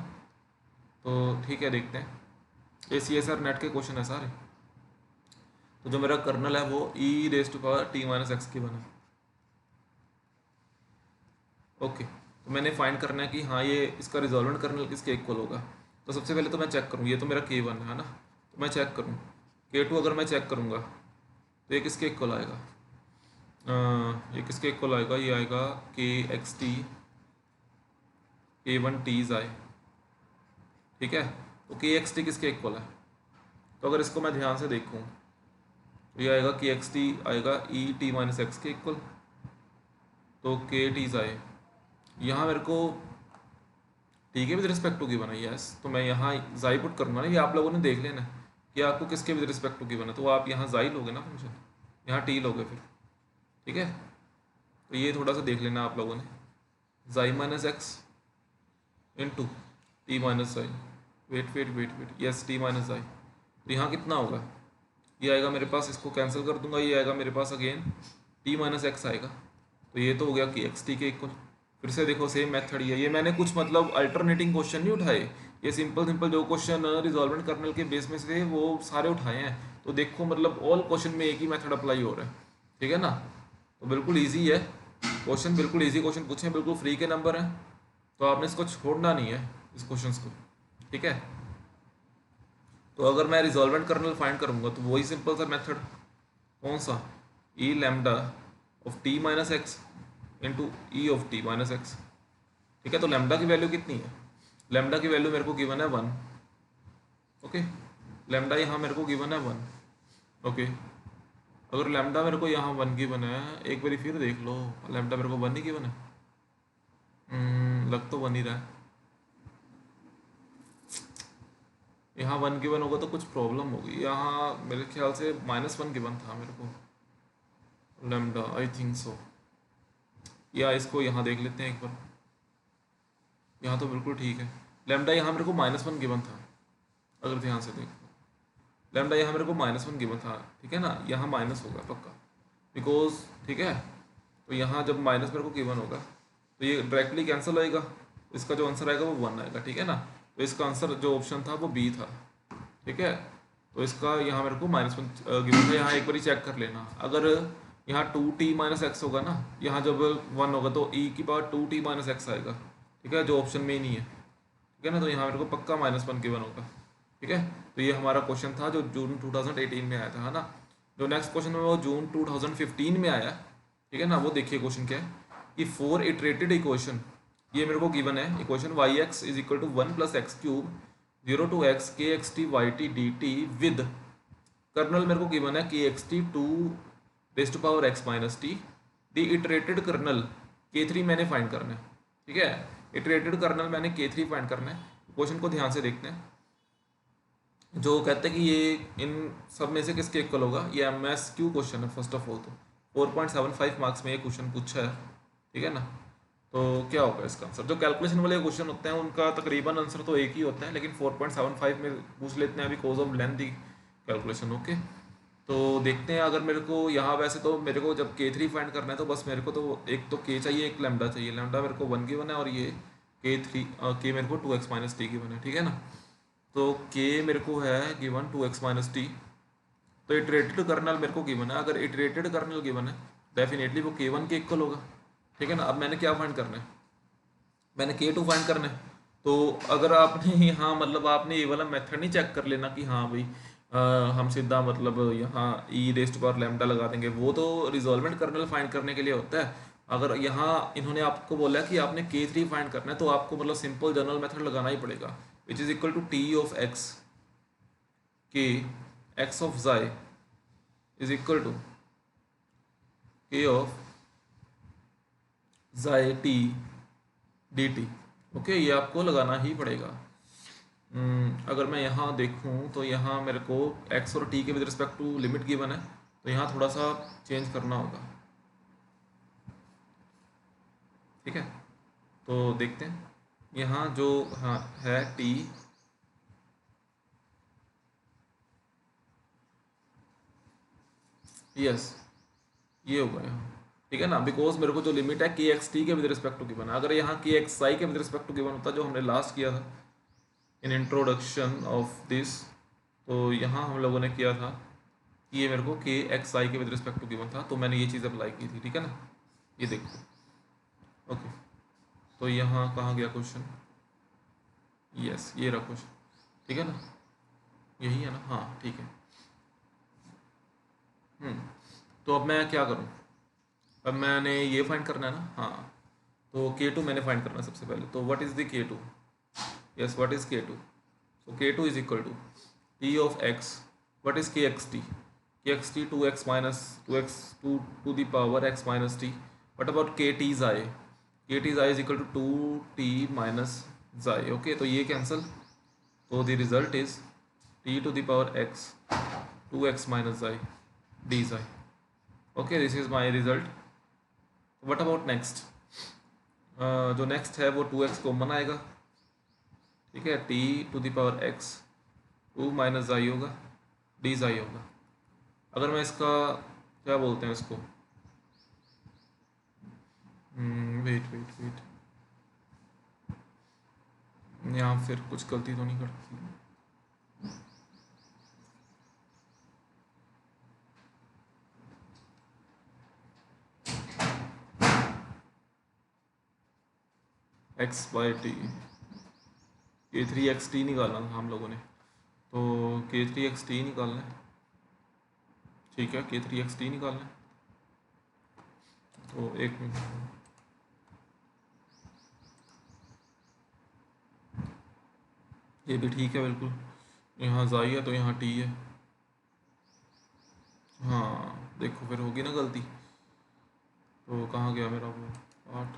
तो ठीक है, देखते हैं, ये CSR नेट के क्वेश्चन है सारे। तो जो मेरा कर्नल है वो e(t-x) की बना। ओके, तो मैंने फाइंड करना है कि हाँ ये इसका रिजॉल्वेंट कर्नल किसके इक्वल होगा। तो सबसे पहले तो मैं चेक करूँ, ये तो मेरा K1 है ना, तो मैं चेक करूँ K2, अगर मैं चेक करूँगा तो ये किसके इक्वल आएगा, ये किसके इक्वल आएगा, ये आएगा kxt k1t आए, ठीक है। तो kxt किसके इक्वल है, तो अगर इसको मैं ध्यान से देखूँ तो ये आएगा kxt आएगा e(t-x) के इक्वल, तो kt आए यहाँ मेरे को, ठीक है, विद रिस्पेक्ट टू गिवन है, यस। तो मैं यहाँ जाई पुट करूँगा ना, ये आप लोगों ने देख लेना कि आपको किसके विद रिस्पेक्ट टू गिवन है, तो आप यहाँ जाई लोगे ना फंक्शन, यहाँ टी लोगे फिर, ठीक है। तो ये थोड़ा सा देख लेना आप लोगों ने, जाई minus x into T minus जाई, वेट यस, टी माइनस जाई, तो यहाँ कितना होगा, ये आएगा मेरे पास, इसको कैंसिल कर दूंगा, ये आएगा मेरे पास अगेन टी माइनस एक्स आएगा, तो ये तो हो गया कि एक्स टी के इक्वल। फिर से देखो सेम मेथड ही है, ये मैंने कुछ मतलब अल्टरनेटिंग क्वेश्चन नहीं उठाए, ये सिंपल जो क्वेश्चन रिजॉल्वेंट कर्नल के बेस में से वो सारे उठाए हैं। तो देखो मतलब ऑल क्वेश्चन में एक ही मेथड अप्लाई हो रहा है, ठीक है ना। तो बिल्कुल ईजी है क्वेश्चन, बिल्कुल ईजी क्वेश्चन पूछे हैं, बिल्कुल फ्री के नंबर हैं, तो आपने इसको छोड़ना नहीं है इस क्वेश्चन को, ठीक है। तो अगर मैं रिजॉल्वेंट कर्नल फाइंड करूंगा तो वही सिंपल सा मेथड, कौन सा, e lambda of t minus x into e of t minus x, ठीक है। तो लैम्डा की वैल्यू कितनी है, लैम्डा की वैल्यू मेरे को गिवन है 1, ओके, लैम्डा यहाँ मेरे को गिवन है 1, ओके। अगर लैम्डा मेरे को यहाँ 1 गिवन है, एक बार फिर देख लो, लैम्डा मेरे को 1 ही गिवन है, लग तो 1 ही रहा है, यहाँ 1 गिवन होगा तो कुछ प्रॉब्लम होगी, यहाँ मेरे ख्याल से -1 गिवन था मेरे को लैम्डा, आई थिंक सो, या इसको यहाँ देख लेते हैं एक बार, यहाँ तो बिल्कुल ठीक है, लैम्डा यहाँ मेरे को -1 गिवन था, अगर ध्यान से देखो लैम्डा यहाँ मेरे को -1 गिवन था, ठीक है ना, यहाँ माइनस होगा पक्का, बिकॉज, ठीक है। तो यहाँ जब माइनस मेरे को गिवन होगा तो ये डायरेक्टली कैंसिल होएगा, इसका जो आंसर आएगा वो 1 आएगा, ठीक है ना। तो इसका आंसर जो ऑप्शन था वो बी था, ठीक है। तो इसका यहाँ मेरे को -1 गिवन था, यहाँ एक बार चेक कर लेना, अगर यहाँ 2t-x होगा ना, यहाँ जब 1 होगा तो e⁻2t-x आएगा, ठीक है, जो ऑप्शन में ही नहीं है, ठीक है ना। तो यहाँ मेरे को पक्का -1 गिवन होगा, ठीक है। तो ये हमारा क्वेश्चन था जो जून 2018 में आया था, है ना। जो नेक्स्ट क्वेश्चन है वो जून 2015 में आया, ठीक है ना। वो देखिए क्वेश्चन क्या है कि 4 इटरेटेड इक्वेशन, ये मेरे को गिवन है equation y(x) = 1 + x³ 0 to x kxt yt dt with kernel मेरे को गिवन है kxt 2⁻x-t, the iterated colonel k3 मैंने फाइंड करना है, ठीक है। इटरेटेड कर्नल मैंने k3 फाइंड करना है। क्वेश्चन को ध्यान से देखते हैं, जो कहते हैं कि ये इन सब में से किसके इक्वल होगा, ये MSQ क्वेश्चन है फर्स्ट ऑफ ऑल, तो 4.75 मार्क्स में ये क्वेश्चन पूछा है, ठीक है ना। तो क्या होगा इसका आंसर, जो कैलकुलेशन वाले क्वेश्चन होते हैं उनका तकरीबन आंसर तो एक ही होता है, लेकिन 4.75 में पूछ लेते हैं because of lengthy calculation, okay. तो देखते हैं, अगर मेरे को यहाँ वैसे तो मेरे को जब k3 फाइंड करना है तो बस मेरे को तो एक तो k चाहिए, एक लैम्डा चाहिए, लैम्डा मेरे को 1 गिवन है और ये k मेरे को 2x-t गिवन है, ठीक है ना। तो k मेरे को है गिवन 2x-t, तो इटरेटेड कर्नल मेरे को गिवन है, अगर इटरेटेड कर्नल गिवन है डेफिनेटली वो k1 के इक्वल होगा, ठीक है ना। अब मैंने क्या फाइंड करना है, मैंने k2 फाइंड करना है। तो अगर आपने यहाँ मतलब आपने ये वाला मेथड नहीं चेक कर लेना कि हाँ भाई हम सीधा मतलब यहाँ e⁻λ लगा देंगे, वो तो रिजॉल्वेंट कर्नल फाइंड करने के लिए होता है। अगर यहाँ इन्होंने आपको बोला कि आपने k3 फाइंड करना है तो आपको मतलब सिंपल जनरल मेथड लगाना ही पड़ेगा, which is equal to t of x k x of y is equal to k of y t dt, ओके, ये आपको लगाना ही पड़ेगा। अगर मैं यहाँ देखूँ तो यहाँ मेरे को एक्स और टी के with respect to limit given है, तो यहाँ थोड़ा सा चेंज करना होगा। ठीक है, तो देखते हैं यहाँ जो हाँ है टी, यस ये होगा यहाँ। ठीक है ना, बिकॉज मेरे को जो लिमिट है के एक्स टी के विद रिस्पेक्ट टू गिवन है। अगर यहाँ के एक्स आई के विद रिस्पेक्ट टू गिवन होता जो हमने लास्ट किया था इन इंट्रोडक्शन ऑफ दिस, तो यहाँ हम लोगों ने किया था कि ये मेरे को के एक्स आई के विद रिस्पेक्ट टू गिवन था, तो मैंने ये चीज़ अप्लाई की थी। ठीक है ना, ये देखो। ओके, तो यहाँ कहाँ गया क्वेश्चन? यस ये रहा क्वेश्चन। ठीक है ना, यही है ना, हाँ ठीक है। तो अब मैं क्या करूँ? अब मैंने ये फाइंड करना है ना, हाँ। तो K2 मैंने फाइंड करना है सबसे पहले। तो what is the K2? Yes what is K2? So K2 is equal to T of x, what is KXT? KXT 2x minus 2x to the power x minus t. What about KT xi? KT xi is equal to 2t minus xi. Okay, तो ये cancel, तो the result is t to the power x 2x minus xi d xi. Okay, this is my result. What about next? जो next है वो 2x common आएगा। ठीक है, t to the power x 2 minus xi होगा, d ज़ाई होगा। अगर मैं इसका क्या बोलते हैं इसको, वेट वेट वेट, यहाँ फिर कुछ गलती तो नहीं करती? एक्स बाई टी, K3XT निकालना था हम लोगों ने, तो K3XT निकालना है। ठीक है, K3XT निकालना है। तो एक मिनट, ये भी ठीक है बिल्कुल। यहाँ ज़ाई है तो यहाँ टी है। हाँ देखो फिर होगी ना गलती। तो कहाँ गया मेरा वो पार्ट?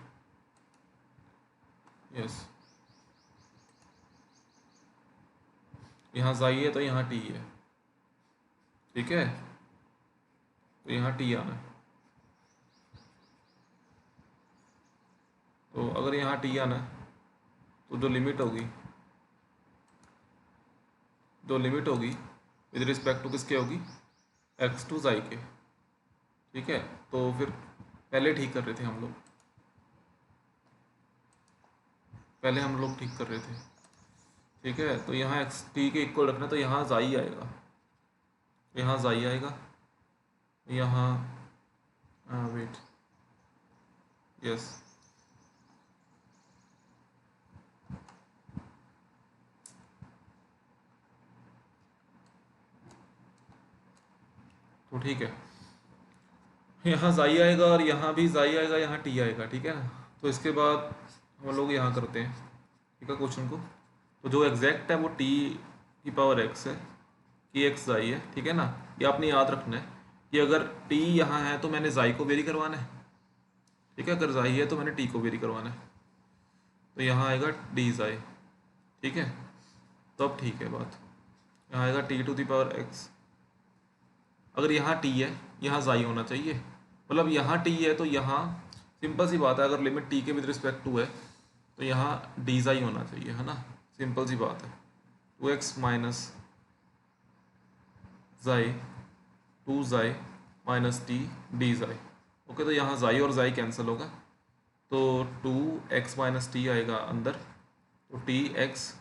यस, यहाँ ज़ाई है तो यहाँ टी है। ठीक है, तो यहाँ टी आना है। तो अगर यहाँ टी आना है तो जो लिमिट होगी विद रिस्पेक्ट टू किसके होगी? एक्स टू ज़ाई के। ठीक है, तो फिर पहले ठीक कर रहे थे हम लोग, ठीक कर रहे थे। ठीक है, तो यहाँ एक्स टी के इक्वल रखना, तो यहाँ ज़ाई आएगा, यहाँ वेट, यस तो ठीक है, यहाँ ज़ाई आएगा और यहाँ भी ज़ाई आएगा, यहाँ टी आएगा। ठीक है ना, तो इसके बाद हम लोग यहाँ करते हैं। ठीक है, क्वेश्चन को तो जो एग्जैक्ट है वो टी की पावर एक्स है, कि एक्स ज़ाई है। ठीक है ना, ये आपने याद रखना है कि अगर टी यहाँ है तो मैंने ज़ाई को वेरी करवाना है। ठीक है, अगर ज़ाई है तो मैंने टी को वेरी करवाना है, तो यहाँ आएगा डी ज़ाई। ठीक है, तो अब ठीक है बात, यहाँ आएगा t to the power x. अगर यहाँ टी है यहाँ ज़ाई होना चाहिए, मतलब यहाँ टी है तो यहाँ सिंपल सी बात है, अगर लिमिट टी के विद रिस्पेक्ट टू है तो यहाँ डी ज़ाई होना चाहिए, है ना, सिंपल सी बात है। 2x minus xi 2 xi minus t d xi. Okay, तो यहाँ ज़ाई और ज़ाई कैंसिल होगा, तो 2x माइनस टी आएगा अंदर, तो टी एक्स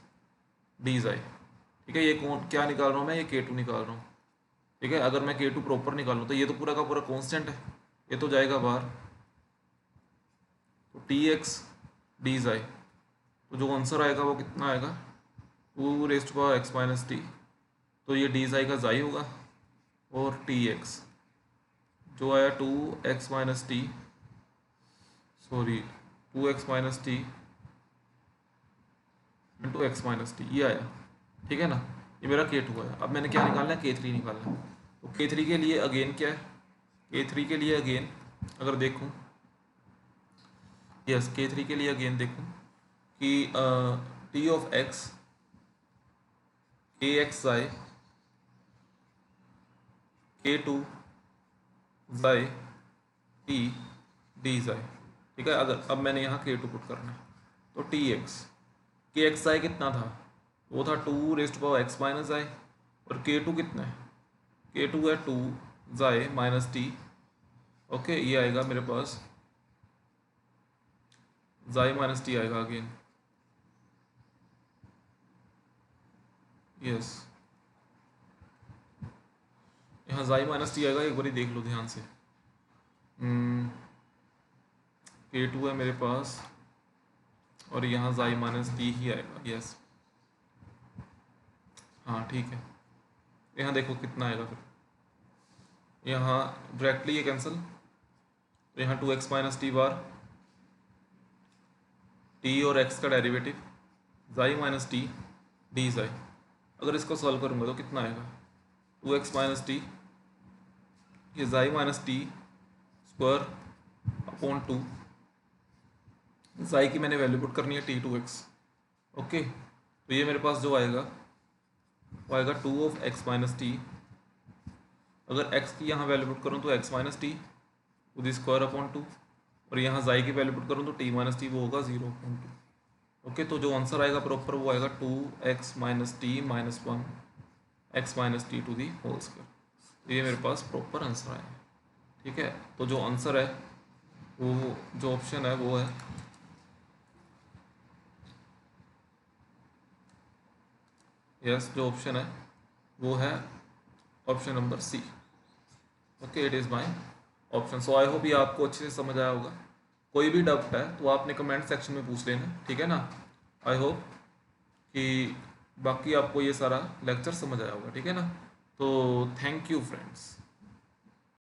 डी ज़ाई। ठीक है, ये कौन क्या निकाल रहा हूँ मैं? ये K2 निकाल रहा हूँ। ठीक है, अगर मैं K2 प्रॉपर निकालूँ तो ये तो पूरा का पूरा कांस्टेंट है, ये तो जाएगा बाहर, तो टी एक्स डी ज़ाई, तो जो आंसर आएगा वो कितना आएगा? 2 raise to power x minus t, तो ये डी ज़ाई का ज़ाई होगा, और टी एक्स जो आया 2x minus T, sorry 2x minus T into x minus T, ये आया। ठीक है ना, ये मेरा K2 है। अब मैंने क्या निकालना है? K3 निकालना है। तो K3 के लिए अगेन क्या है? K3 के लिए अगेन अगर देखूँ, यस K3 के लिए अगेन देखूँ कि टी ऑफ एक्स के एक्स जाए के टू जाए टी डी जाए, ठीक है। अगर अब मैंने यहाँ के टू पुट करना है तो टी एक्स, के एक्स जाए कितना था, वो था 2 raised to power x minus i, और के टू कितना है, के टू है 2 जाए माइनस टी। ओके, ये आएगा मेरे पास जाए माइनस टी आएगा अगेन, यस यहाँ जाई माइनस टी आएगा, एक बार देख लो ध्यान से। के टू है मेरे पास और यहाँ जाई माइनस टी ही आएगा, यस हाँ ठीक है। यहाँ देखो कितना आएगा फिर, यहाँ डायरेक्टली ये कैंसिल, यहाँ 2x minus T bar, T और x का डेरिवेटिव जाई माइनस टी डी जाई। अगर इसको सॉल्व करूँगा तो कितना आएगा, 2x माइनस टी, ये जाई माइनस टी स्क्वायर अपॉन 2, जाई की मैंने वैल्यू पुट करनी है t2x। ओके, तो ये मेरे पास जो आएगा वो आएगा 2 ऑफ x माइनस टी, अगर x की यहाँ वैल्यू पुट करूँ तो x minus t to the square upon 2, और यहाँ जाई की वैल्यू पुट करूँ तो t माइनस टी, वो होगा 0.2। ओके, तो जो आंसर आएगा प्रॉपर वो आएगा 2x minus t minus 1 x minus t to the whole square. ये मेरे पास प्रॉपर आंसर आया, ठीक है। तो जो आंसर है वो, जो ऑप्शन है वो है यस, जो ऑप्शन है वो है option number c. Okay, it is my option. So I hope ये आपको अच्छे से समझ आया होगा। कोई भी डाउट है तो आपने कमेंट सेक्शन में पूछ लेना, ठीक है ना। आई होप कि बाकी आपको ये सारा लेक्चर समझ आया होगा, ठीक है ना। तो थैंक यू फ्रेंड्स।